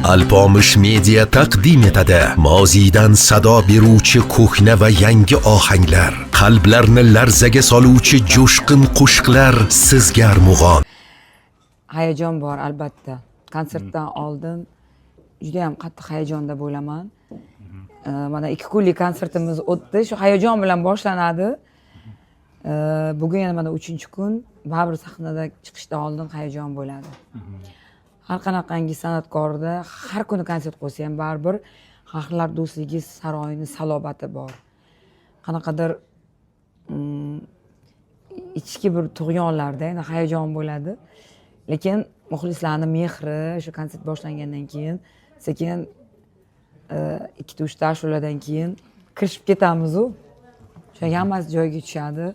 Alpomish Media taqdim etadi. Mozidan sado beruvchi ko'hna va yangi ohanglar, qalblarni larzaga soluvchi jo'shqin qo'shiqlar sizga armug'on. Hayajon bor albatta. Konsertdan oldin juda ham qattiq hayajonda bo'laman. Mana 2 kunlik konsertimiz o'tdi. Shu hayajon bilan boshlanadi. Bugun yana mana 3-kun. Baribir sahnada chiqishdan oldin hayajon bo'ladi. Har qanaqangi san'atkorda har kuni konsert qo'ysa ham baribir Xalqlar do'stligi saroyini salobati bor. Qanaqadir ichki bir tug'yonlarda yana hayajon bo'ladi. Lekin muxlislarning mehri shu konsert boshlangandan keyin sekin 2-3 ta ashuladan keyin kirishib ketamiz-ku. O'sha hammasi joyiga tushadi.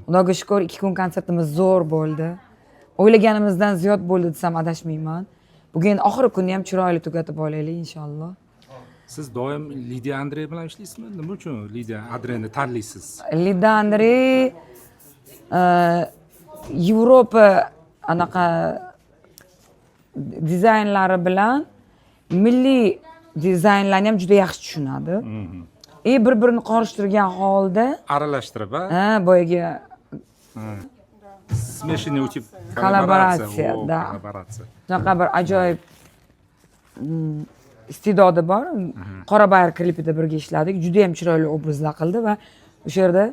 Xudoga shukr 2 kun konsertimiz zo'r bo'ldi. O'ylaganimizdan ziyod bo'ldi desam adashmayman. Bugun oxirgi kunni ham chiroyli tugatib olaylik inshaalloh. Siz doim Lidiya Andrey bilan ishlaysizmi? Nima uchun Lidiya Andreyni tanlaysiz? Lidiya Andrey Yevropa anaqa dizaynlari bilan milliy dizaynlarni ham juda yaxshi tushunadi. Bir-birini qorishtirgan holda Aralashtirib, boyagi смешанный tip kollaboratsiya, da. Shunaqa bir ajoyib iste'dodi bor. Qorabayir klipida birga ishladik. Juda ham chiroyli obrazlar qildi va o'sha yerda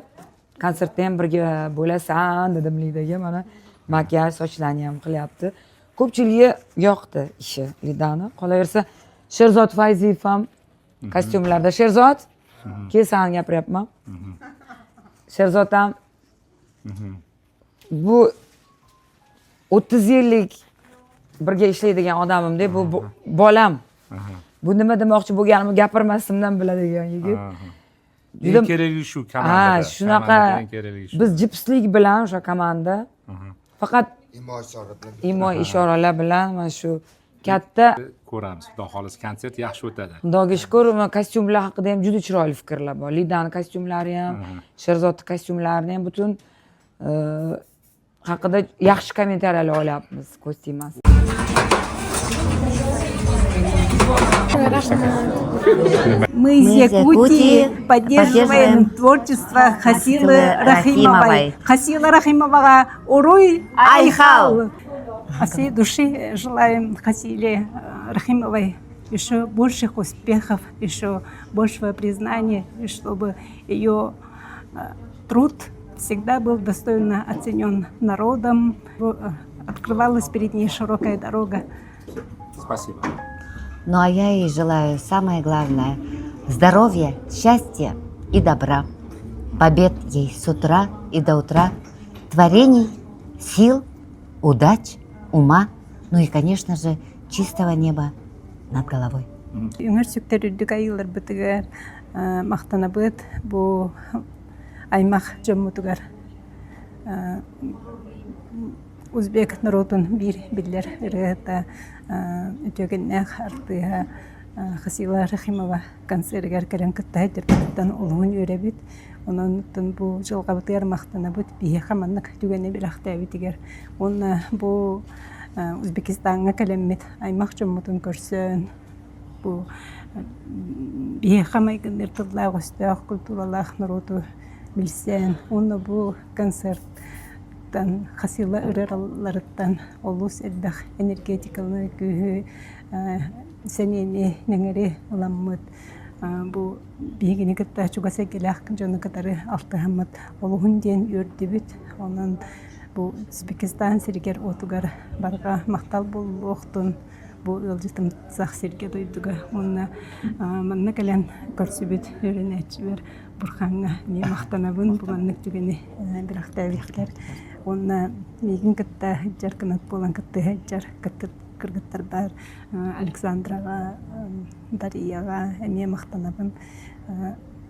konsertda ham birga bo'lasan dedim Lidaga. Mana makiyaj, sochlarni ham qilyapti. Ko'pchiligiga yoqdi ishi Lidani. Qolaversa Sherzod Fayziyev ham kostyumlarda. Sherzod, kesan gapiryapman. Sherzod ham bu 30 yillik birga ishlaydigan odamimdek, bu bolam. Bu nima demoqchi bo'lganimni gapirmasimdan biladigan yigit. Juda keragi shu komandada. Shunaqa biz jipslik bilan o'sha komanda faqat imo ishoralar bilan mana shu katta ko'ramiz. Xudo xolis konsert yaxshi o'tadi. Xudoga shukr, kostyumlar haqida ham juda chiroyli fikrlar bor. Lidani kostyumlari ham, Sherzodning kostyumlarini ham butun haqida yaxshi kommentariyalar olyapmiz kostyum. Мы из Якутии поддерживаем творчество Хасилы Рахимовой. Хасила Рахимовага Уруй Айхал. От всей души желаем Хасиле Рахимовой еще больших успехов, еще большего признания, и чтобы ее труд всегда был достойно оценен народом, открывалась перед ней широкая дорога. Спасибо. Ну а я ей желаю самое главное – здоровья, счастья и добра. Побед ей с утра и до утра, творений, сил, удач, ума, ну и, конечно же, чистого неба над головой. Üniversiteler dügayiler bitiger, mahtana bit bu aymaq jommutugar. Uzbek народун bir biller reta ötөгеннәх артыга Хасила Рахимова концертгә кергән кыттайдырдан улуын өрәбит. Оннан бу жылга битер мактана бит бие хаманнык түгәне бир ахтабитигер. Онна бу Үзбекистанга калеммит аймак жоммутун көрсөн. Бу бие хамайгыннар тыллар өстөк культуралах народу билсен. Онна бу концерт Хасила ырыраларыттан олус элбэх энергетикалы күйі сенени неңери оламмыт бу бигини кытта чугаса келах жоны катары алтыхаммыт олугун ден өрдүбүт онун бу Үзбекистан сиргер отугар барга мактал болуктун бу ылжытым сах сирге дойдуга онна манна келен көрсүбүт өрөнөчүбөр бурханга не мактанабын буганнык түгени бирактабыктар онна мигин кытта жаркынат болан кытты жар кытты кыргыттар бар Александрага Дарияга эме мактанабын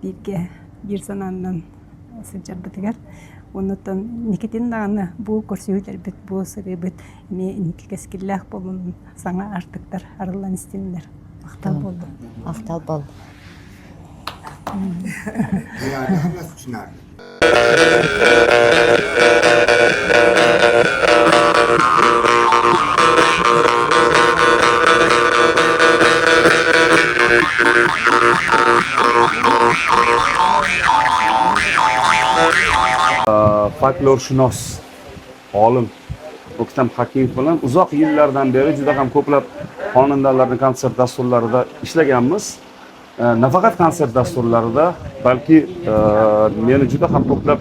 бирге бир санандан сыжарбытыгар оннотон Никитин даганы бу көрсөйлөр бит бу сыры бит эме никекескиллах болун саңа артыктар арылан истинлер мактал болду Автал бол. folklorshunos olim O'ktam Hakimov bilan uzoq yillardan beri juda ham ko'plab xonandalarning konsert dasturlarida ishlaganmiz. Nafaqat konsert dasturlarida, balki meni juda ham ko'plab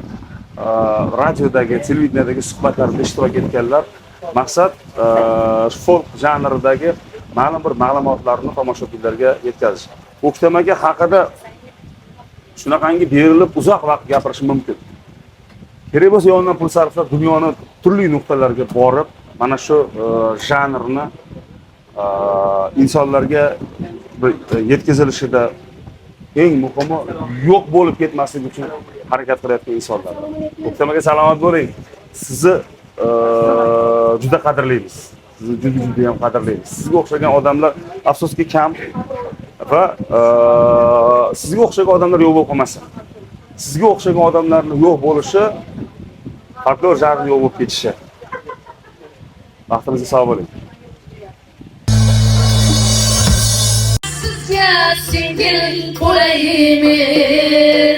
radiodagi, televideniyadagi suhbatlarda ishtirok etganlar. Maqsad folk janridagi ma'lum bir ma'lumotlarni tomoshabinlarga yetkazish. O'ktam aka haqida shunaqangi berilib uzoq vaqt gapirish mumkin. Kerak bo'lsa yondan pul sarflab dunyoni turli nuqtalariga borib, mana shu janrni insonlarga yetkazilishida eng muhimi yo'q bo'lib ketmasligi uchun harakat qilayotgan insonlar. O'ktam aka salomat bo'ling. Sizni juda qadrlaymiz. Sizni juda ham qadrlaymiz. Sizga o'xshagan odamlar afsuski kam va sizga o'xshagan odamlar yo'q bo'lib qolmasa. Sizga o'xshagan odamlarning yo'q bo'lishi folklor janri yo'q bo'lib ketishi. Vaqtingizga sog' bo'ling. Sizga singil bo'laymen.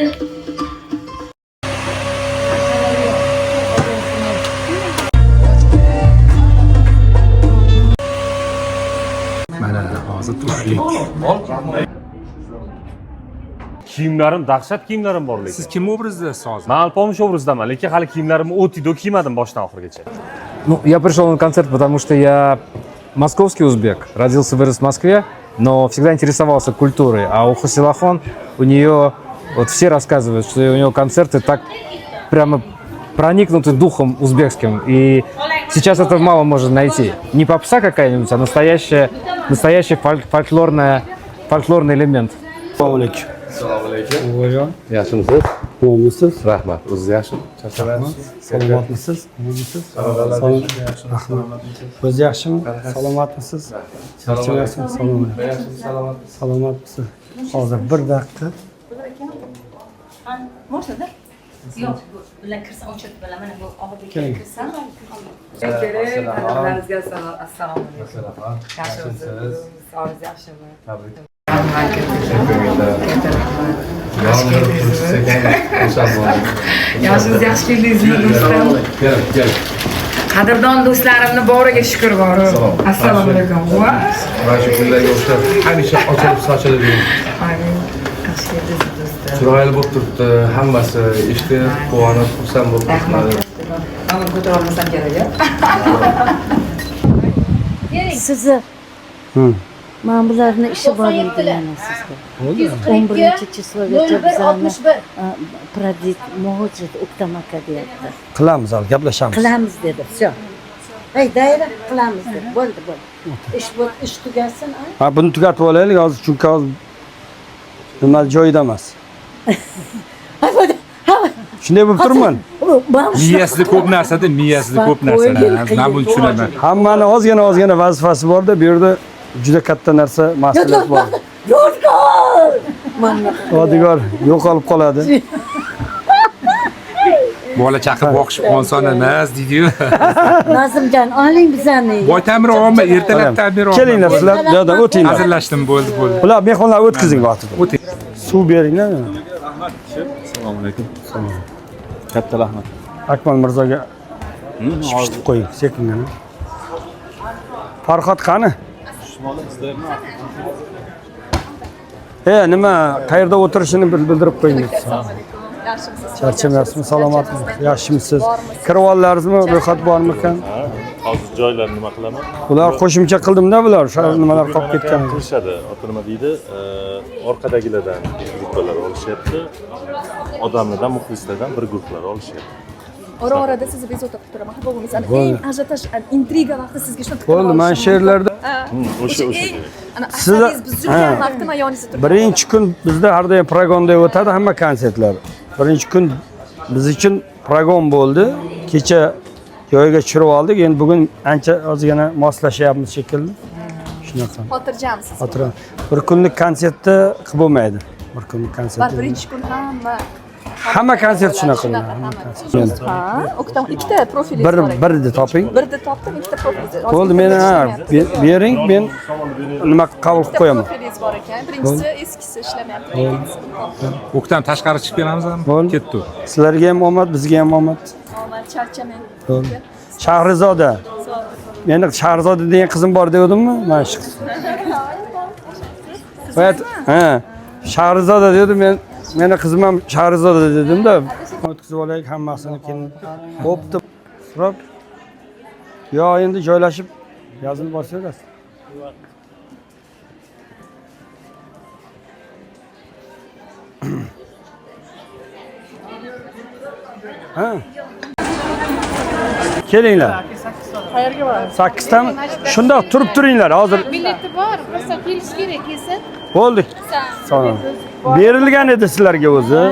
Mana hozir tushlik. Kiyimlarim dahshat kiyimlarim bor lekin. Siz kim obrazidasiz hozir? Men Alpomish obrazdaman, lekin hali kiyimlarimni o'tida kiymadim boshdan oxirigacha. Ну, я пришел на концерт, потому что я московский узбек, родился, вырос в Москве, но всегда интересовался культурой. А у Хасилахон, у нее, вот все рассказывают, что у него концерты так прямо проникнуты духом узбекским. И сейчас это мало можно найти. Не попса какая-нибудь, а настоящий фольклорный элемент. Assalomu alaykum. Yaxshimisiz? Momisiz? Rahmat. O'zingiz yaxshimi? Salomatmisiz? O'zi yaxshimi? Salomatmisiz? Charchamayapsizmi? Salomatmisiz? Hozir bir daqiqa. Можно, yo'q, ular kirsa o'chirib bilaman, bu og'irlik kirsa. Qadrlaringizga assalomu alaykum. Yaxshimisiz? Sog'ligingiz yaxshimi? Tabrik. Yaxshimiz yaxshi keldingizmi do'stlar? Qadrdon do'stlarimni boriga shukur bor. Assalomu alaykum. Mana shu kunlarga o'xshab hamisha ochilib sochilib yuring. Yaxshi keldingiz do'stlar. Chiroyli bo'lib turibdi, hammasi eshitib, quvonib, xursand bo'lib turibdi. Mana ko'tara olmasam kerak. Sizni mana bularni ishi bor edi yana sizga. 11 chislagacha bizlarni prodit O'ktam aka deyapti. Qilamiz, gaplashamiz. Qilamiz dedi. Всё. Ey, dayra qilamiz dedi. Bo'ldi. Ish tugasin. Ha, buni tugatib olaylik hozir, chunki hozir nima joyida emas. Shunday bo'lib turman. Miyasida ko'p narsada, miyasida ko'p narsalar. Men buni tushunaman. Hammani ozgina vazifasi bor-da, bu yerda juda katta narsa, mas'uliyat bor. Odigor yo'qolib qoladi. Bola chaqib boqish oson emas, deydi-yu. Nazimjon, oling bizani. Boy ta'mir olma, ertalabdan beri olma. Kelinglar sizlar, joydan o'tinglar. Hazırlashdim, bo'ldi. Ular mehmonlar o'tkazing vaqtida. O'ting. Suv beringlar. Assalomu alaykum. Katta rahmat. Akmal Mirzoga ishib qo'ying, sekingina. Farhod qani? Nima, qayerda o'tirishini bildirib qo'ying. Charchamayapsizmi? Salomatmisiz? Yaxshimisiz? Kirvollaringizmi? Ro'yxat bormi ekan? Hozir joylarni nima qilaman? Ular qo'shimcha qildimda bular, o'sha nimalar qolib ketgan. Kirishadi, ota nima deydi? Orqadagilardan gruppalar olishyapti. Odamlardan, muxlislardan bir guruhlar olishyapti. Ora-orada sizni bezovta qilib turaman. Bo'lmasa eng ajotaj, intriga vaqti sizga shuni Bo'ldi, mana she'rlarda O'sha. ana asaringiz biz yurgan vaqti mayoningizda turibdi. birinchi kun bizda har doim progonda o'tadi hamma konsertlar. Birinchi kun biz uchun progon bo'ldi. Kecha joyiga tushirib oldik. Endi bugun ancha ozgina moslashyapmiz shekilli. Shunaqa. Xotirjamsiz. Bir kunlik konsertda qilib bo'lmaydi. Bir kunlik konsertda. Birinchi kun Hamma konsert shunaqa. Ha, o'qtam ikkita profilingiz bor ekan. Birni toping. Birni topdim, ikkita profilingiz. Bo'ldi, meni bering, men nima qabul qilib qo'yaman. Profilingiz bor ekan. Birinchisi eskisi ishlamayapti, ikkinchisi. O'qdan tashqari chiqib kelamizmi? Bo'ldi. Ketdi. Sizlarga ham omad, bizga ham omad. Omad, charchamang. Bo'ldi. Shahrizoda. Meni Shahrizoda degan qizim bor devdimmi? Mana shu qiz. Ha, Shahrizoda dedim, meni qizim ham Shahrizoda dedim-da. O'tkazib olaylik hammasini keyin. Bo'pti. So'rab. Yo, endi joylashib yozilib boraverasiz. Ha. Kelinglar. Qayerga borasiz? 8 tami? Shunda turib turinglar, hozir. Billeti bor, просто kelish kerak, kelsin. Bo'ldi. Salom. Berilgan edi sizlarga o'zi.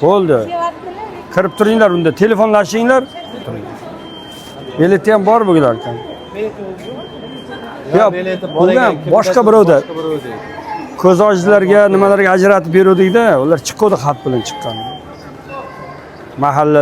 Bo'ldi. Kirib turinglar unda, telefonlashinglar. Bileti ham bor bular ekan. Yo'q, bundan boshqa birovda. Ko'z ojizlarga nimalarga ajratib beruvdik-da, ular chiqdi xat bilan chiqqan. Mahalla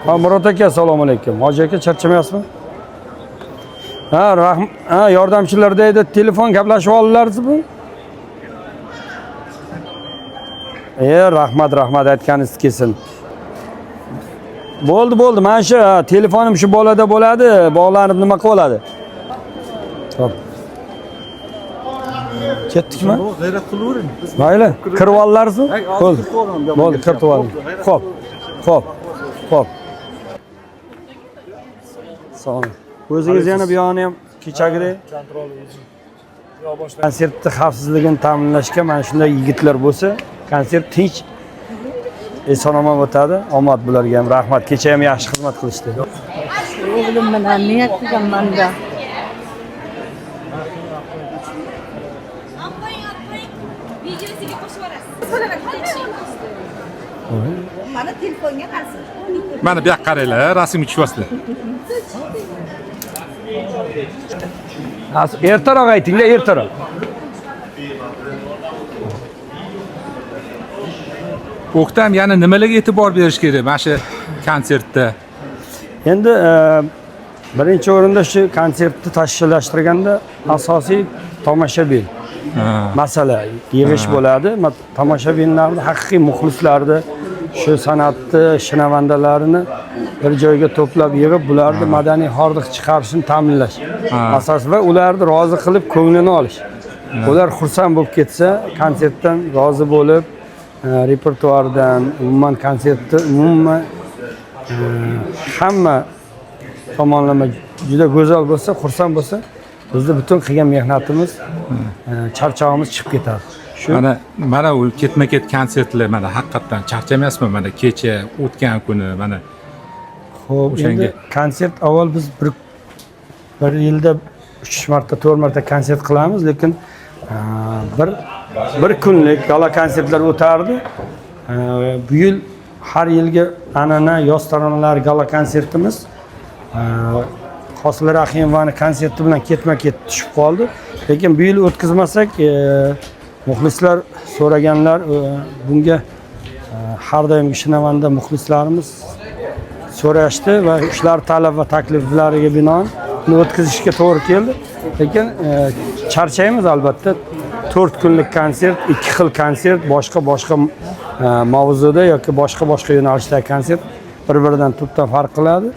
Ha, Murod aka, assalomu alaykum. Hoji aka, charchamayapsizmi? Ha, yordamchilarda edi, telefon gaplashib oldilarsizmi? Rahmat aytganingiz kelsin. Bo'ldi, mana shu telefonim shu bolada bo'ladi, bog'lanib nima qilib oladi. Xo'p. Ketdikmi? G'ayrat qilavering. Mayli, kirib oldilarsizmi? Bo'ldi, kirib oldim. Xo'p. Sog' o'zingiz yana bu yog'ini ham kechagidek konsertni xavfsizligini ta'minlashga mana shunday yigitlar bo'lsa, konsert tinch eson-omon o'tadi. Omad bularga ham rahmat. Kecha ham yaxshi xizmat qilishdi. O'g'lim bilan niyat qilganman-da. Videosiga qo'shib yuborasiz. Mana telefonga qarsin. Mana bu yoqqa qaranglar, rasmga tushyapsizlar. Ertaroq aytinglar, ertaroq. O'qtam yana nimalarga e'tibor berish kerak mana shu konsertda? Endi birinchi o'rinda shu konsertni tashkillashtirganda asosiy tomoshabin masala yig'ish bo'ladi. Tomoshabinlarni, haqiqiy muxlislarni, shu san'atni shinavandalarini bir joyga to'plab yig'ib, bularni madaniy hordiq chiqarishni ta'minlash asos va ularni rozi qilib ko'nglini olish. Ular xursand bo'lib ketsa, konsertdan rozi bo'lib, repertuardan, umuman konsertni umuman hamma tomonlama juda go'zal bo'lsa, xursand bo'lsa, bizni butun qilgan mehnatimiz, charchog'imiz chiqib ketadi. Mana u ketma-ket konsertlar mana haqiqatan charchamayapsizmi? Mana kecha, o'tgan kuni mana. Xo'p, endi konsert avval biz bir yilda 3 marta, 4 marta konsert qilamiz, lekin bir kunlik gala konsertlar o'tardi. Bu yil har yilgi an'ana yoz taronalar gala konsertimiz Hosila Rahimovaning konserti bilan ketma-ket tushib qoldi. Lekin bu yil o'tkazmasak, muxlislar so'raganlar, bunga har doim shinavanda muxlislarimiz so'rashdi va shular talab va takliflariga binoan uni o'tkazishga to'g'ri keldi. Lekin charchaymiz albatta. 4 kunlik konsert, 2 xil konsert, boshqa mavzuda yoki boshqa yo'nalishdagi konsert bir-biridan tubdan farq qiladi.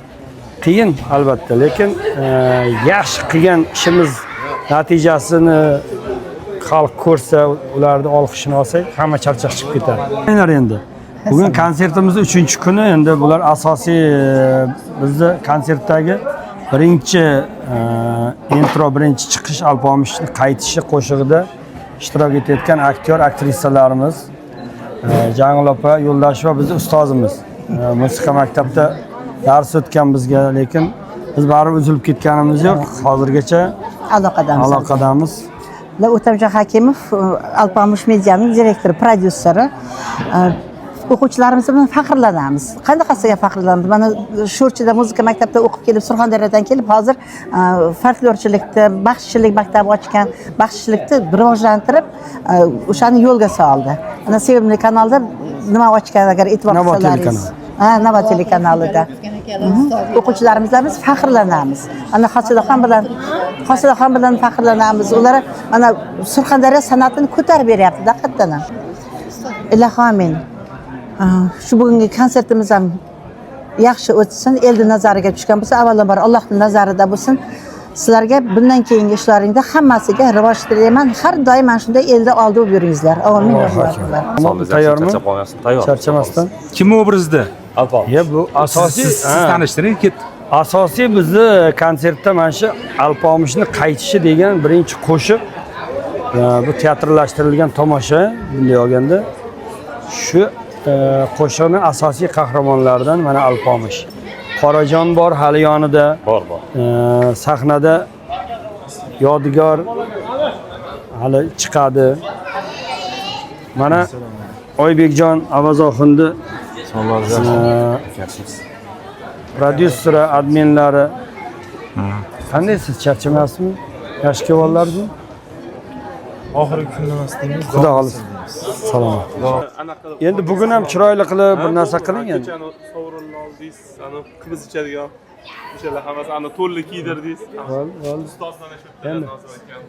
Qiyin albatta, lekin yaxshi qilgan ishimiz natijasini xalq ko'rsa, ularni olqishini olsak, hamma charchoq chiqib ketadi. Endi bugun konsertimiz 3-kuni, endi bular asosiy bizni konsertdagi birinchi intro, birinchi chiqish Alpomishni qaytishi qo'shig'ida ishtirok etayotgan aktyor aktrisalarimiz Jangil opa, Yo'ldasheva bizning ustozimiz. Musiqa maktabida dars o'tgan bizga, lekin biz baribir uzilib ketganimiz yo'q. Hozirgacha aloqadamiz. O'tamjon Hakimov, Alpomish medianing direktori, prodyuseri. O'quvchilarimiz bilan faxrlanamiz. Qanaqasiga faxrlanamiz? Mana Sho'rchida muzika maktabida o'qib kelib, Surxondaryodan kelib, hozir folklorchilikda, baxshichilik maktabi ochgan, baxshichilikni rivojlantirib, o'shani yo'lga soldi. Ana Sevimli kanalda nima ochgan, agar e'tibor qilsalaringiz. Navo telekanalida. O'quvchilarimiz biz faxrlanamiz. Ana Hosilaxon bilan faxrlanamiz. Ular mana Surxondaryo san'atini ko'tarib beryapti, haqiqatan ham. Ilohim amin. Shu bugungi konsertimiz ham yaxshi o'tsin, elning nazariga tushgan bo'lsa, avvalambor Allohning nazarida bo'lsin. Sizlarga bundan keyingi ishlaringda hammasiga rivoj tilayman. Har doim mana shunday elda oldi bo'lib yuringizlar. Amin. Tayyormi? Charchamasdan. Kim obrazda? Alpom. Bu asosiy siz tanishtiring ketdi. Asosiy bizni konsertda mana shu Alpomishni qaytishi degan birinchi qo'shiq. Bu teatrlashtirilgan tomosha, bunday olganda shu qo'shiqning asosiy qahramonlaridan mana Alpomish. Qorajon bor hali yonida. Bor. Sahnada Yodgor hali chiqadi. Mana Oybekjon Avazoxundi prodyuseri, adminlari. Qanday siz charchamasizmi? Yosh kevalarmi? Oxirgi kunda emas deymiz. Xudo xolisi. Salomat. Endi bugun ham chiroyli qilib bir narsa qiling endi. Sovrinni oldingiz, ana qiz ichadigan. O'shalar hammasi ana to'lli kiydirdingiz. Ustoz mana shu yerda hozir ekan.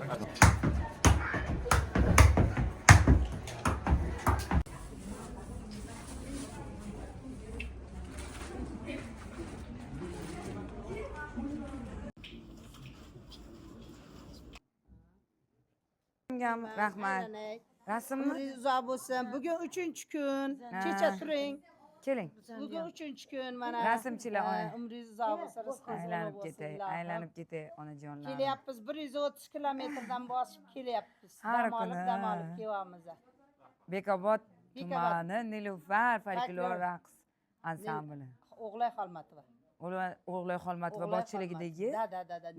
Rahmat. Rasmni uzoq bo'lsin. Bugun 3-kun. Kecha turing. keling. Bugun 3-kun mana. Rasmchilar ona. Umringiz uzoq bo'lsin. Aylanib ketay onajonlar. Kelyapmiz 130 kilometrdan bosib kelyapmiz. Har kuni dam olib kelyapmiz. Bekobod tumani Nilufar folklor raqs ansambli. O'g'lay Xolmatova. O'g'lay Xolmatova boshchiligidagi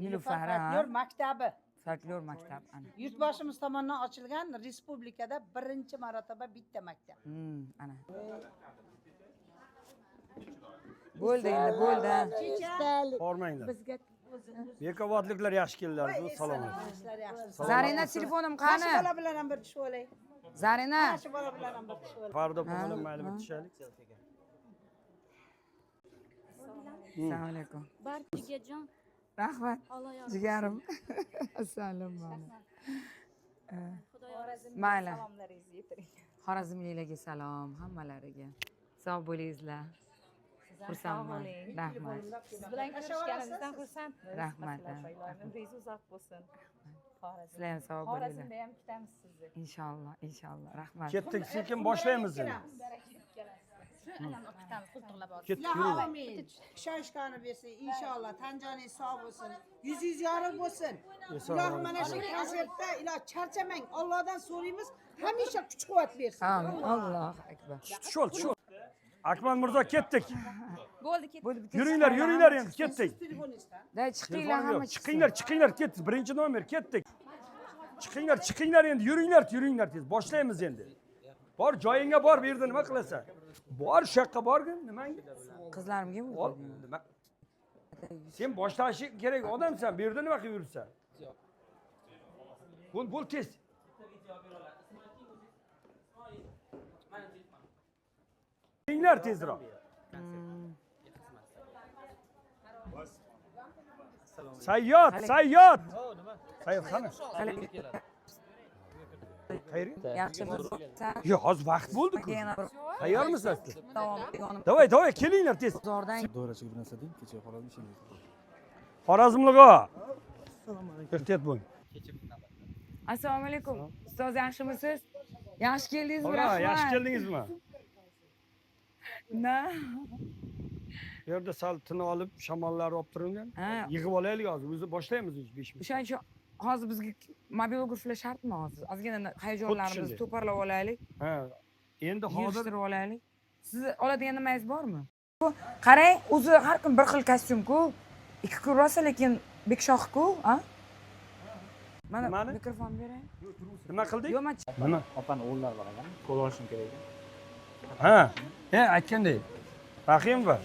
Nilufar folklor maktabi. Folklor maktab ana. Yurtboshimiz tomonidan ochilgan respublikada birinchi marotaba bitta maktab. Ana. Bo'ldi endi, bo'ldi. Bormanglar. Bekobodliklar yaxshi keldilar, bu salomat. Zarina telefonim qani? Bola bilan ham bir tushib olay. Zarina. Bola bilan ham bir tushib olay. Fardo bilan mayli bir tushaylik. Assalomu alaykum. Barchaga Rahmat. Jigarim. Assalomu alaykum. Mayli. Xorazmliklarga salom, hammalariga. Sog' bo'lingizlar. Xursandman. Rahmat. Siz bilan ko'rishganimizdan xursandmiz. Rahmat. Umringiz uzoq bo'lsin. Sizlar ham sog' bo'linglar. Xorazmda ham kutamiz sizni. Inshaalloh. Rahmat. Ketdik, sekin boshlaymiz endi. Ketdik. Ishonchni bersin, inshaalloh. Tanjoningiz sog' bo'lsin. Yuzingiz yorug' bo'lsin. Iloh mana shu konsertda iloh charchamang. Allohdan so'raymiz, hamisha kuch-quvvat bersin. Amin. Allohu akbar. Tushol. Akmal Mirzo ketdik. Bo'ldi, ketdik. Yuringlar endi, ketdik. Da chiqinglar hamma. Chiqinglar, ketdik. Birinchi nomer ketdik. Chiqinglar endi, yuringlar tez. Boshlaymiz endi. Bor joyingga bor, bu yerda nima qilasan? Bor shu yoqqa borgin, nimanga? Qizlarimga nima? Sen boshlashi kerak odamsan, bu yerda nima qilib yuribsan? Bo'l tez. Yuringlar tezroq. Sayyod. Sayyod qani? Yaxshi bo'lsa. Yo'q, hozir vaqt bo'ldi-ku. Tayyormisiz? Davay, kelinglar tez. Do'rachilik bir narsa deng, kecha Xorazm ishim. Xorazmligo. Assalomu alaykum. Ehtiyot bo'ling. Assalomu alaykum. Ustoz yaxshimisiz? Yaxshi keldingizmi? Yaxshi keldingizmi? Bu yerda sal tini olib, shamollar olib turilgan. Yig'ib olaylik hozir. O'zi boshlaymiz 5 minut. O'shaning uchun hozir bizga mobilograflar shartmi hozir? Ozgina hayajonlarimizni to'parlab olaylik. Ha. Endi hozir Yig'ishtirib olaylik. Sizni oladigan nimangiz bormi? Qarang, o'zi har kun bir xil kostyum-ku. 2 kun rosa, lekin bekshoh-ku, a? Mana mikrofon beray. nima qildik? Yo'q, men Nima? Opani o'g'illari bor ekan. Qo'l olishim kerak ekan. Ha. Aytgandek. Rahimova.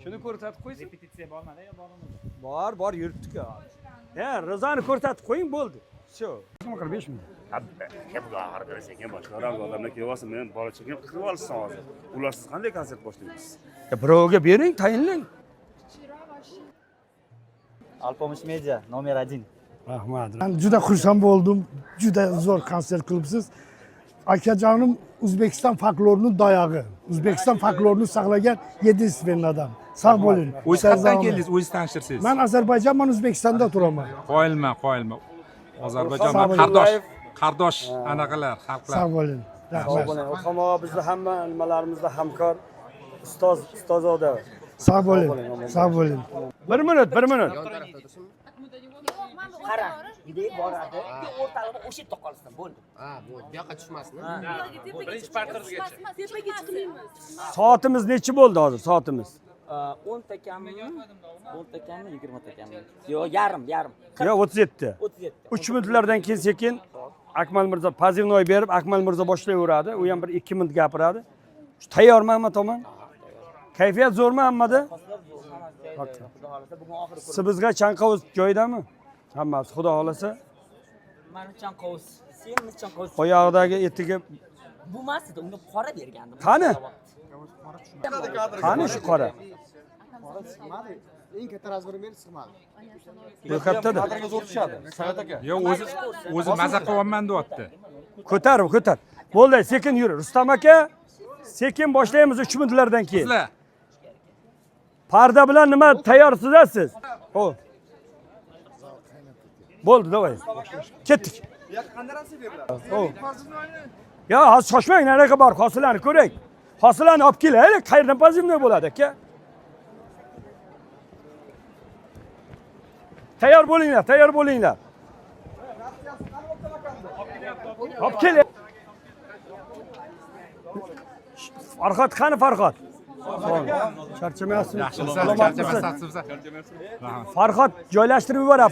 Shuni ko'rsatib qo'ysin. Repetitsiya bormadi-ya, bormi? Bor, yuribdik-ku. Rizoni ko'rsatib qo'ying bo'ldi. Shu. 5 minut. Bular oxiri qarasang boshqa odamlar kelyapsa, men bola chaqam qilib olishsin hozir. Ularsiz qanday konsert boshlaymiz? Birovga bering, tayinlang. Alpomish Media nomer 1. Rahmat. Ben juda xursand bo'ldim. Juda zo'r konsert qilibsiz. Akajonim O'zbekiston folklorining dayog'i. O'zbekiston folklorini saqlagan 7 adam. Sog' bo'ling. O'zingiz qayerdan keldingiz? O'zingiz tanishtirsangiz. Men Ozarbayjon, men O'zbekistonda turaman. Qo'yilma. Ozarbayjon qardosh anaqalar, xalqlar. Sog' bo'ling. Rahmat. Ilhom bizni hamma nimalarimizda hamkor ustozoda. Sog' bo'ling. Sog' bo'ling. 1 minut. Qara, idey boradi. O'rtag'ida o'sha yerda qolsin, bo'ldi. Ha, bo'ldi. Bu yoqqa tushmasin. Birinchi partergacha. Tepaga chiqmaymiz. Soatimiz nechi bo'ldi hozir? Soatimiz. 10 ta kammi? 10 ta kammi, 20 ta kammi? Yo'q, yarim. Yo'q, 37. 3 minutlardan keyin sekin Akmal Mirzo pozivnoy berib, Akmal Mirzo boshlayveradi. U ham bir 2 minut gapiradi. Tayyormi hamma tomon? Kayfiyat zo'rmi hammada? Sizga chanqovuz joyidami? Hammasi xudo xolasa. Mana chanqovuz, sen chanqovuz. Oyog'idagi etiga Bo'lmas edi, unga qora bergandim. Qani? Qani shu qora? Eng katta razmeri meni sig'madi. Bu kattadir. Zo'r tushadi. Savat aka. Yo'q, o'zi maza qilyapman deyapti. Ko'tar. Bo'ldi, sekin yur. Rustam aka, sekin boshlaymiz 3 minutlardan keyin. Sizlar Parda bilan nima tayyorsiz siz? Xo'p. Bo'ldi, davay. Ketdik. Qanday narsa beriladi? Ya, hozir shoshmang, nariga bor, hosillarni ko'ring. Hosillarni olib kelaylik, qayerdan pozivnoy bo'ladi aka? Tayyor bo'linglar. Olib keling. Farhod qani Farhod? Charchamayapsizmi? Yaxshimisiz? Farhod joylashtirib yuboray.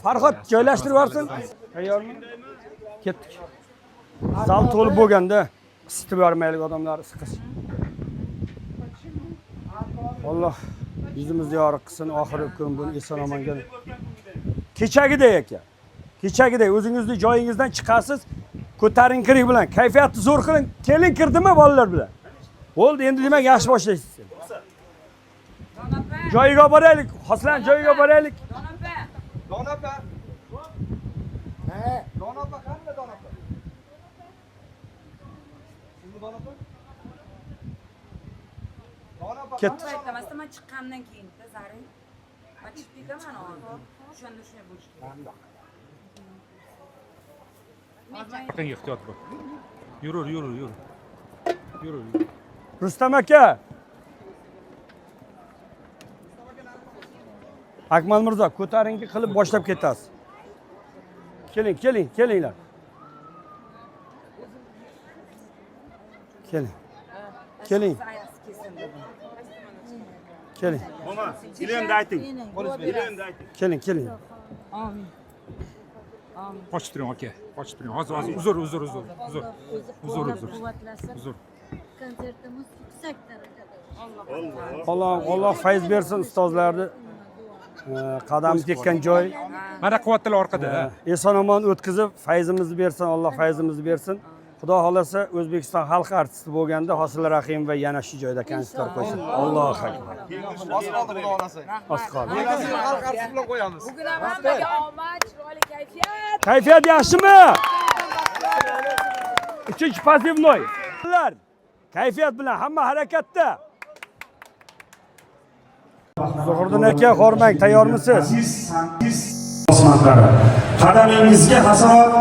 Farhod joylashtirib yuborsin. Tayyormi? Ketdik. Zal to'lib bo'lganda isitib yubormaylik odamlar siqish. Alloh yuzimizni yorug' qilsin, oxirgi kun buni eson-omon kelib. Kechagidek aka. Kechagidek o'zingizni joyingizdan chiqasiz, ko'tarinkilik bilan kayfiyatni zo'r qiling. Keling kirdimi bolalar bilan? Bo'ldi, endi demak yaxshi boshlaysiz. Joyiga boraylik, Hoslan joyiga boraylik. Donapa. Donapa qanday donapa? Sizmi donapa? Donapa. Ketdik. aytamasdan men chiqqandan keyin zaring. Men chiqdikda mana hozir. O'shanda shunday bo'lishi kerak. Qanday ehtiyot bo'l. Yur. Rustam aka. Akmal Mirzo, ko'tarinki qilib boshlab ketasiz. Kelinglar. Keling. Mama, ilimni ayting. Keling. Amin. Qochib turing aka. Hozir uzr. Uzr. Konsertimiz yuksak darajada. Alloh fayz bersin ustozlarni. Qadam tekkan joy. Mana quvvatlar orqada. Eson-omon o'tkazib, fayzimizni bersin, Alloh fayzimizni bersin. Xudo xolasa O'zbekiston xalq artisti bo'lganda Hosil Rahimova yana shu joyda konsertlar qo'ysin. Allohu akbar. Osqol. Xalq artisti bilan qo'yamiz. Bugun ham hammaga omad, chiroyli kayfiyat. Kayfiyat yaxshimi? 3-pozivnoy. Kayfiyat bilan hamma harakatda. Zuhriddin aka, Xormang, tayyormisiz? Qadamingizga hasanot,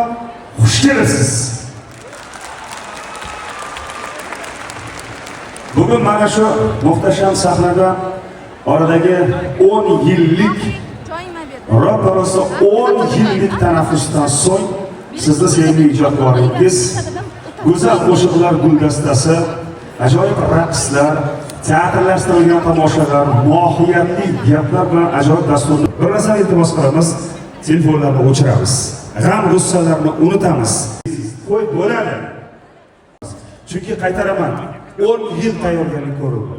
xush kelibsiz. Bugun mana shu muhtasham sahnada oradagi 10 yillik ro'parasi 10 yillik tanaffusdan so'ng sizni sevimli ijodkoringiz go'zal qo'shiqlar guldastasi, ajoyib raqslar, teatrlashtirilgan tomoshalar, mohiyatli gaplar bilan ajoyib dasturni bir narsani iltimos qilamiz, telefonlarni o'chiramiz, g'am-g'ussalarni unutamiz. Qo'y bo'ladi. Chunki qaytaraman, 10 yil tayyorgarlik ko'rildi.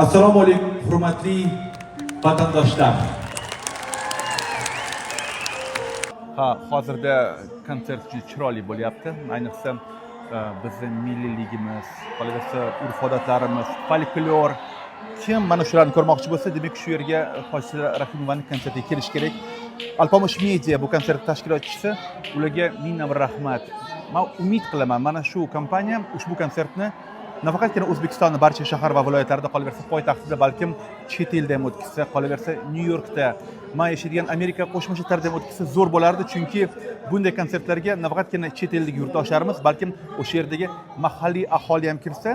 Assalomu alaykum, hurmatli vatandoshlar. Hozirda konsert juda chiroyli bo'lyapti. Ayniqsa bizning milliyligimiz, qolaversa urf-odatlarimiz, folklor. Kim mana shularni ko'rmoqchi bo'lsa, demak shu yerga Hosila Rahimovaning konsertiga kelish kerak. Alpomish Media bu konsert tashkilotchisi, ularga mingdan bir rahmat. Men umid qilaman, mana shu kompaniya ushbu konsertni nafaqatgina O'zbekistonning barcha shahar va viloyatlarida, qolaversa poytaxtida, balkim chet elda ham o'tkazsa, qolaversa Nyu-Yorkda, men yashaydigan Amerika Qo'shma Shtatlarida ham o'tkazsa zo'r bo'lardi, chunki bunday konsertlarga nafaqatgina chet eldagi yurtdoshlarimiz, balkim o'sha yerdagi mahalliy aholi ham kirsa,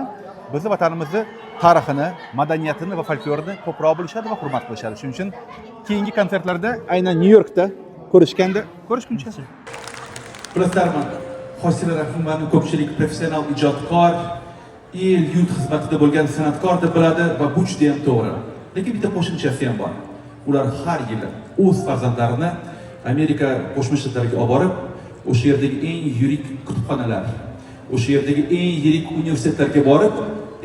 bizning vatanimizni tarixini, madaniyatini va folklorini ko'proq bilishadi va hurmat qilishadi. Shuning uchun keyingi konsertlarda aynan Nyu-Yorkda ko'rishguncha. Bilasizlarmi, Hosila Rahimovaning ko'pchilik professional ijodkor, el yurt xizmatida bo'lgan san'atkor deb biladi va bu juda ham to'g'ri. Lekin bitta qo'shimchasi ham bor. Ular har yili o'z farzandlarini Amerika Qo'shma Shtatlariga olib borib, o'sha yerdagi eng yirik kutubxonalar, o'sha yerdagi eng yirik universitetlarga borib,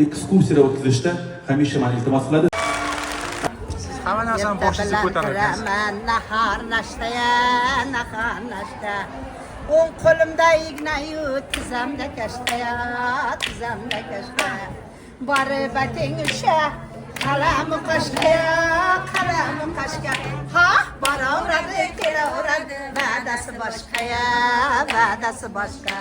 ekskursiyalar o'tkazishda hamisha meni iltimos qiladi. Hamma narsani boshingizni ko'tarasiz. Nahar nashta. O'ng qo'limda ignayu tizamda kashtaya, tizamda kashta. Bari bating usha, qalami qashqaya, qalami qashqa. Ha, boraveradi, kelaveradi, va'dasi boshqaya, va'dasi boshqa.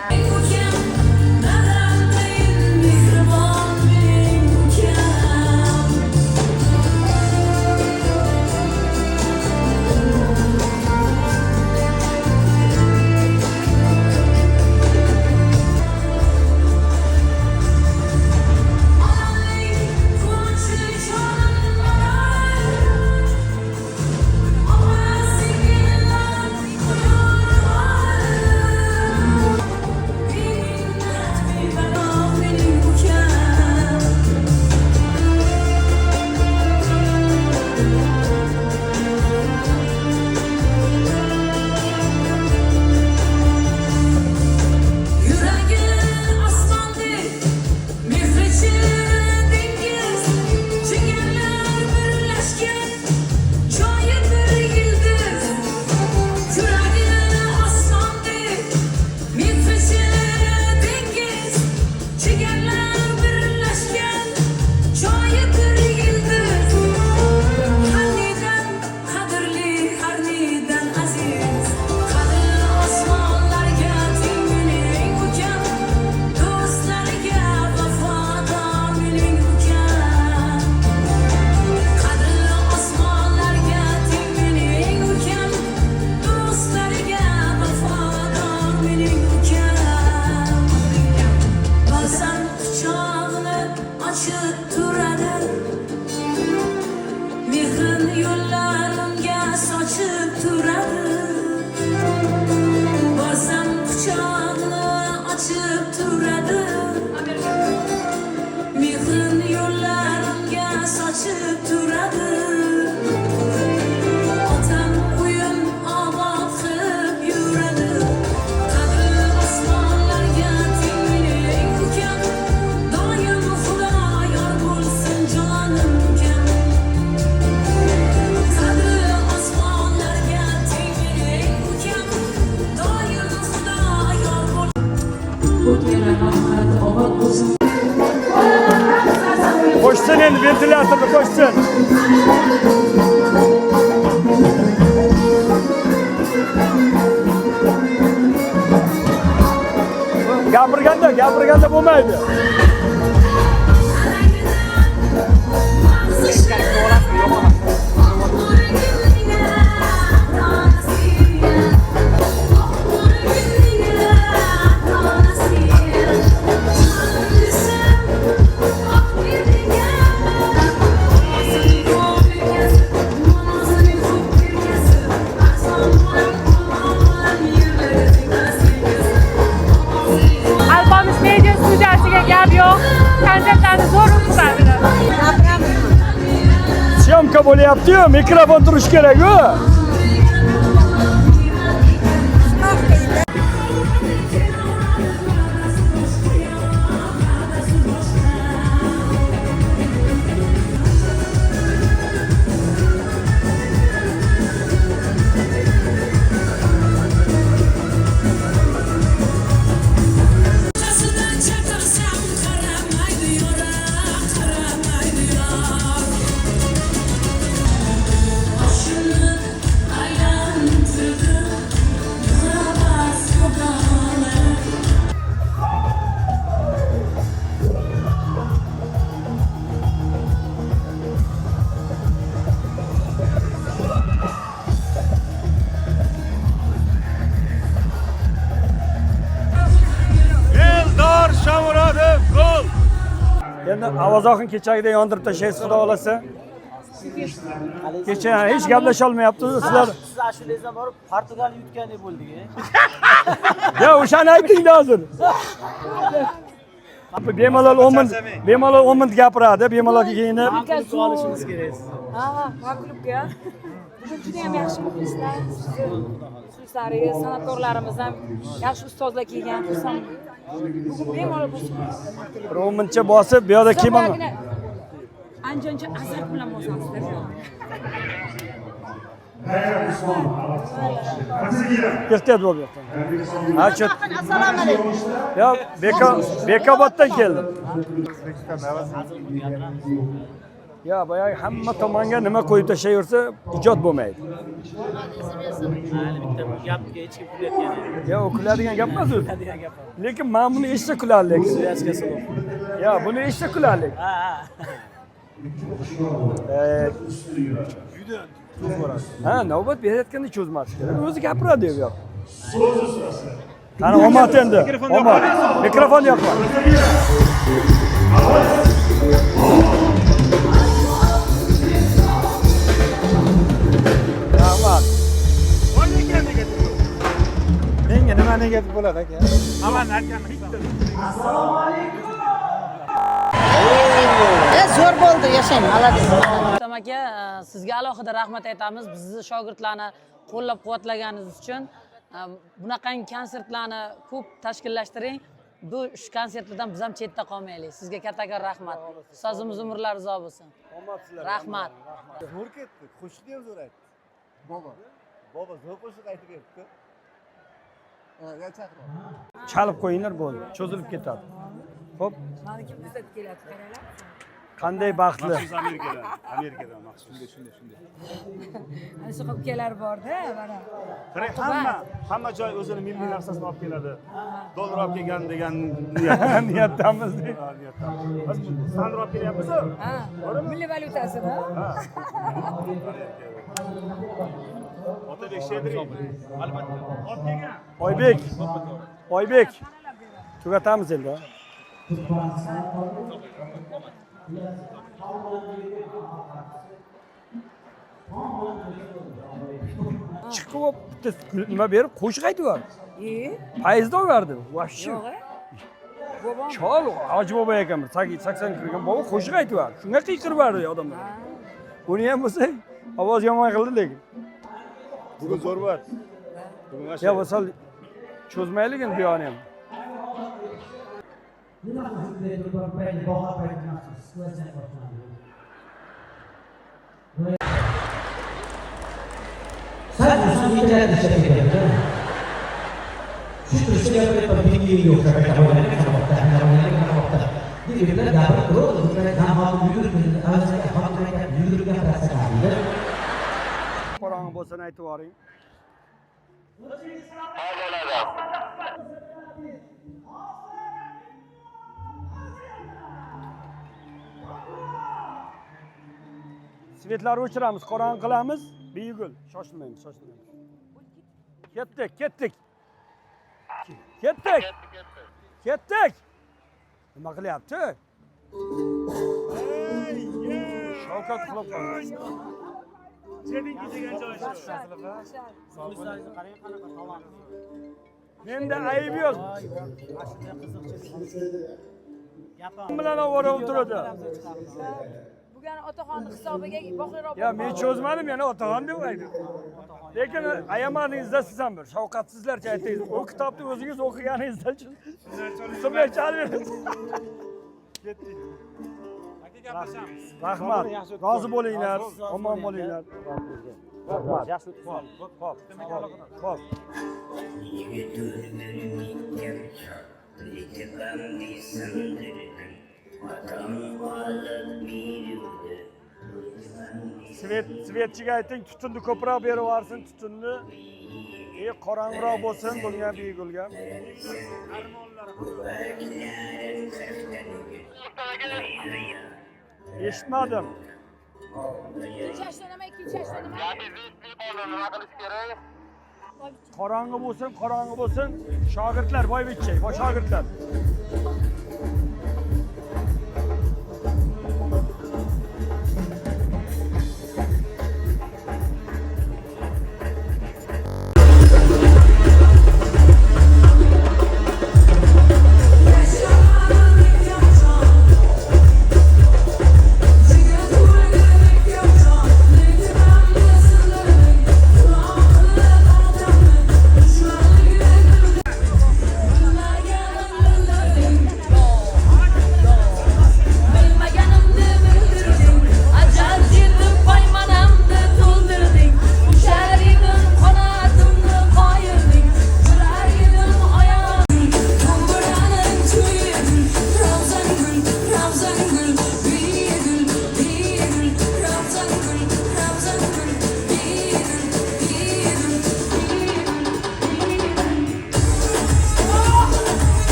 Qo'shsin endi ventilyatorni qo'shsin. Gapirganda bo'lmaydi. Syomka bo'lyapti-yu, mikrofon turish kerak-ku. Endi Avazoxin kechagidek yondirib tashlaysiz, xudo xolasa. Kecha hech gaplasha olmayapmiz sizlar. Siz ashulangizdan borib Portugaliya yutgandek bo'ldik. Ya o'shani ayting-da hozir. Bemalol 10 minut gapiradi, bemalol kiyinib. Olishimiz kerak. Ha, klubga. Bugun juda ham yaxshi muxlislar, muxlislaringiz, san'atkorlarimiz ham yaxshi ustozlar kelgan, xursand. Bugun bemalol bo'lsin. Bir 10 minutcha bosib, bu yoqda kiyman. Anjoncha azart bilan bosasizlar. Ehtiyot bo'l yoqdan. Ha, chet. Assalomu alaykum. Ya, Bekoboddan keldim. Ya, boyagi hamma tomonga nima qo'yib tashlayversa, ijod bo'lmaydi. Gapga hech kim kulayotgan emas. Ya, o kuladigan gap emas o'zi. Lekin men buni eshitsa kularlik. Ya, buni eshitsa kularlik. Ha, navbat berayotganda cho'zmasi kerak. O'zi gapiradi bu yoq. Qani omad endi. Omad. Mikrofon yoqma. Rahmat. Menga nima negativ bo'ladi aka? Aman aytganim bitta. Assalomu alaykum. Zo'r bo'ldi, yashang, молодец. Rustam aka, sizga alohida rahmat aytamiz. Bizni shogirdlarni qo'llab-quvvatlaganingiz uchun. Bunaqangi konsertlarni ko'p tashkillashtiring. Bu konsertlardan biz ham chetda qolmaylik. Sizga kattakon rahmat. Ustozimiz umrlari uzoq bo'lsin. Rahmat. Zo'r ketdi. Qo'shiqni ham zo'r aytdi. Bobo zo'r qo'shiq aytib beribdi. Chalib qo'yinglar bo'ldi. Cho'zilib ketadi. Xo'p. Mani kim kuzatib keladi, qaranglar. Qanday baxtli. Amerikadan maxsus. Shunday. Ana shu qilib bor-da, mana. Hamma joy o'zini milliy narsasini olib keladi. Dollar olib kelgan degan niyatdamiz. Biz sandr olib kelyapmiz. Ha, milliy valyutasini. Otabek Shedri. Albatta. Olib kelgan. Oybek. Tugatamiz endi. Chiqib bitta nima berib qo'shiq aytib Payizni olverdi. Вообще. Bobom. Chol, Hoji bobo ekan, 80 kirgan bobo qo'shiq aytib shunga qiyqirib berdi odamlar. Buni ham bo'lsa, ovoz yomon qildi lekin. Bugun zo'r bor. Ya bo'lsa cho'zmaylik endi bu yoqni ham. Qorong'i bo'lsa aytib yuboring. Svetlarni o'chiramiz, qorong'i qilamiz. Biyugul, shoshilmaymiz. Ketdik. Nima qilyapti? Shavkat qilib qoldi. Jedinki degan joy shu. Menda ayb yo'q. Gapim bilan ovora o'tiradi. Bugun otaxonni hisobiga boqiyroq. Ya men cho'zmadim, yana otaxon deb aytdim. Lekin ayamaningizda siz ham bir shafqatsizlarcha aytingiz. O kitobni o'zingiz o'qiganingizda shunday chalib. Ketdik. Rahmat. Rozi bo'linglar, omon bo'linglar. Rahmat. Yaxshi Xo'p. Svetchiga ayting, tutunni ko'proq berib yuborsin, tutunni. Qorong'iroq bo'lsin bunga Begulga. Eshitmadim. Qorong'i bo'lsin. Shogirdlar, boyvachcha, shogirdlar.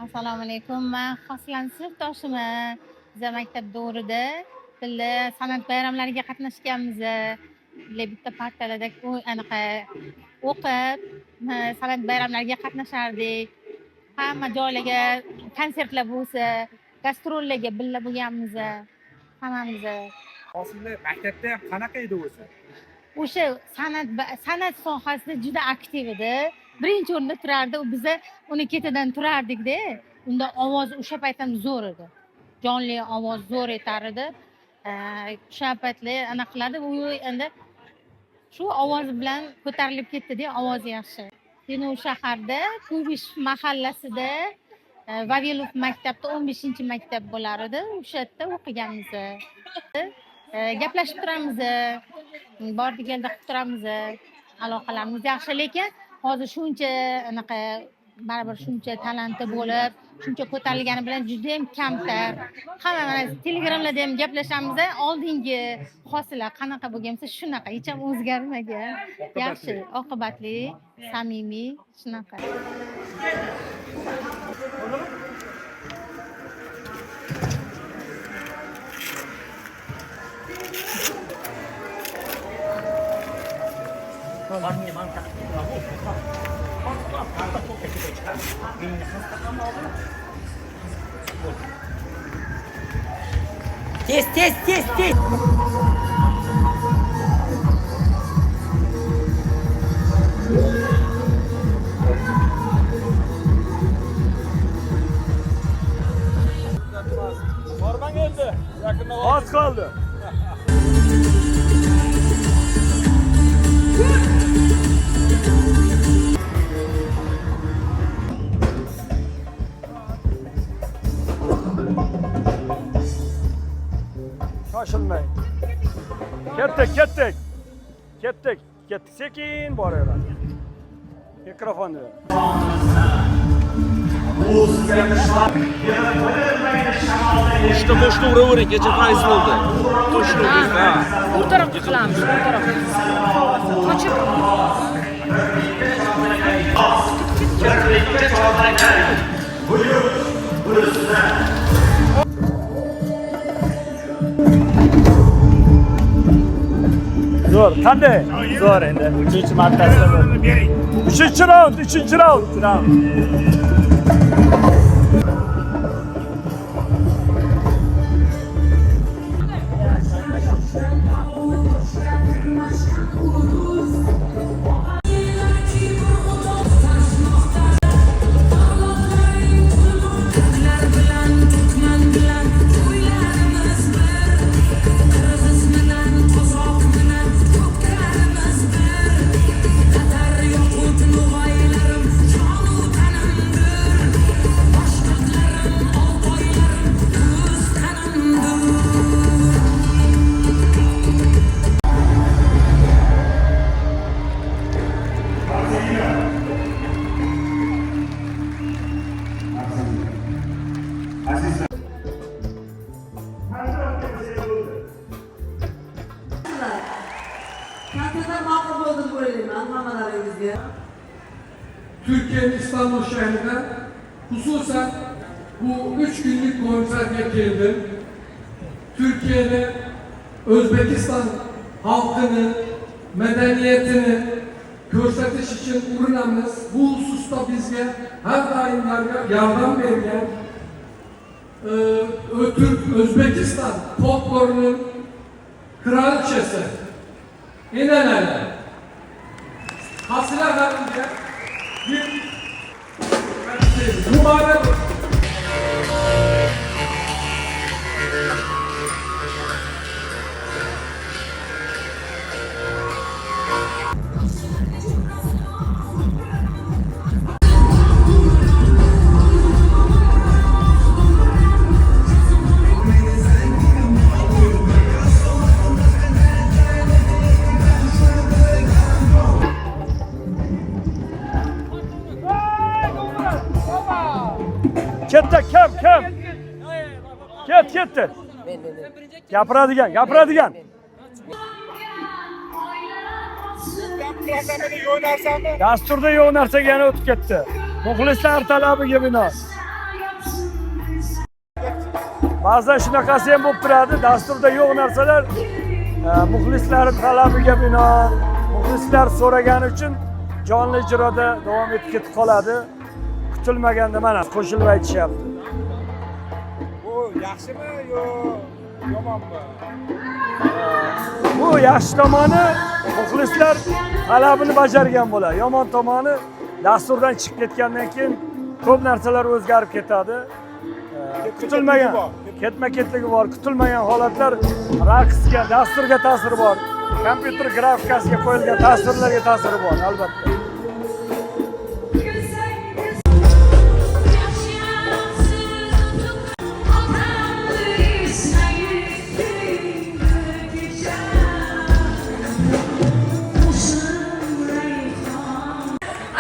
Assalomu alaykum. Men Xoslan sinfdoshiman. Biz maktab davrida birga san'at bayramlariga qatnashganmiz. Bitta partalarda anaqa o'qib, san'at bayramlariga qatnashardik. Hamma joylarga konsertlar bo'lsa, gastrollarga birga bo'lganmiz. Hammamiz. Hosilda maktabda ham qanaqa edi o'zi? O'sha san'at sohasida juda aktiv edi. Birinchi o'rinda turardi. Biz uni ketidan turardik-da. Unda ovoz o'sha payt ham zo'r edi. Jonli ovoz zo'r etar edi. O'sha paytlar anaqa qiladi. U endi shu ovoz bilan ko'tarilib ketdi-da, ovozi yaxshi. Keyin u shaharda, Kubish mahallasida Vavilov maktabda 15-maktab bo'lar edi. O'sha yerda o'qiganmiz. Gaplashib turamiz. Bordik keldi qilib turamiz. Aloqalarimiz yaxshi, lekin hozir shuncha anaqa baribir shuncha talanti bo'lib, shuncha ko'tarilgani bilan juda ham kamtar. Hamma mana Telegramlarda ham gaplashamiz. Oldingi hosilar qanaqa bo'lgansa shunaqa, hech ham o'zgarmagan. Yaxshi, oqibatli, samimiy, shunaqa. Tez. Bormang endi. Yaqinda oz qoldi. Shoshilmang. Ketdik. Sekin boraveradi. Mikrofonni. Qo'shni uravering, kecha fayz bo'ldi. Qo'shni Bu tarafga qilamiz, bu tarafga. Qochib. Zo'r, qanday? Zo'r endi. 3-martasi. 3-raund. Türkiye'nin İstanbul şehrinde hususen bu 3 günlük konserge geldim. Türkiye'de Özbekistan halkının medeniyetini görsetiş için uğranamız. Bu hususta bizge her daim yardım vergen Özbekistan folklorunun kraliçesi İnanele Hasile Hanım'da bir mübarek Ketdi. Gapiradigan. Dasturda yo'q narsaga yana o'tib ketdi. muxlislar talabiga binoan. Ba'zan shunaqasi ham bo'lib turadi, dasturda yo'q narsalar muxlislar talabiga binoan, muxlislar so'ragani uchun jonli ijroda davom etib ketib qoladi. Kutilmaganda mana qo'shilib aytishyapti. Bu yaxshimi yo yomonmi? Bu yaxshi tomoni muxlislar talabini bajargan bo'ladi. Yomon tomoni dasturdan chiqib ketgandan keyin ko'p narsalar o'zgarib ketadi. Kutilmagan ketma-ketligi bor, kutilmagan holatlar raqsga, dasturga ta'siri bor. Kompyuter grafikasiga qo'yilgan tasvirlarga ta'siri bor, albatta.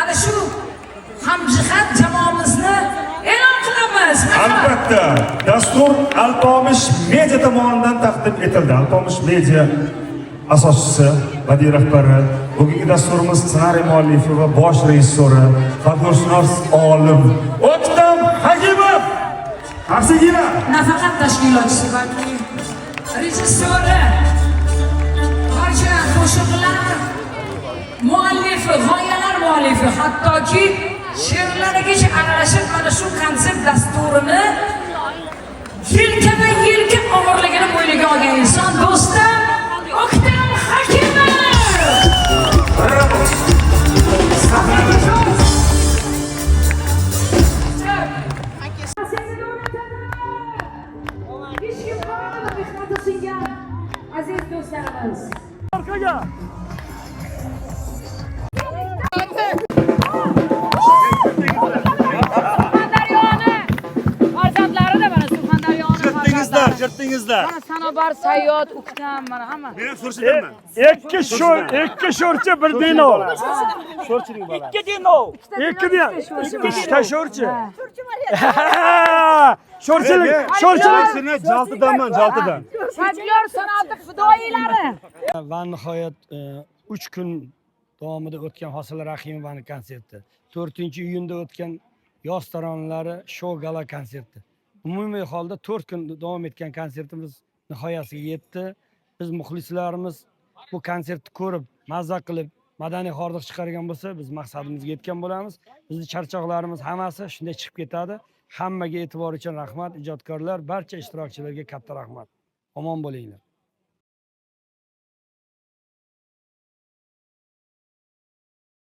Ana shu hamjihat jamoamizni e'lon qilamiz. Albatta, dastur Alpomish Media tomonidan taqdim etildi. Alpomish Media asoschisi, badiiy rahbari, bugungi dasturimiz ssenariy muallifi va bosh rejissyori, folklorshunos olim O'ktam Hakimov. Qarshigina. Nafaqat tashkilotchisi, balki rejissyori, barcha qo'shiqlar muallifi, g'oyalar muallifi, hattoki she'rlarigacha aralashib mana shu konsert dasturini yelka og'irligini bo'yniga olgan inson do'stim O'ktam Hakimov. Aziz do'stlarimiz. Orqaga. Jirtingizlar. Mana Sanobar Sayyod, O'ktam, mana hamma. Men so'rchidaman. Ikki sho'rchi, bir dinov. Sho'rchining bola. Ikki dinov. Ikkita sho'rchi. Sho'rchilik jaltidanman, jaltidan. Folklor san'ati fidoyilari. Va nihoyat 3 kun davomida o'tgan Hosila Rahimovaning konserti, 4-iyunda o'tgan yoz taronalari show gala konserti. Umumiy holda 4 kun davom etgan konsertimiz nihoyasiga yetdi. Biz muxlislarimiz bu konsertni ko'rib, mazza qilib, madaniy hordiq chiqargan bo'lsa, biz maqsadimizga yetgan bo'lamiz. Bizning charchoqlarimiz hammasi shunday chiqib ketadi. Hammaga e'tibor uchun rahmat, ijodkorlar, barcha ishtirokchilarga katta rahmat. Omon bo'linglar.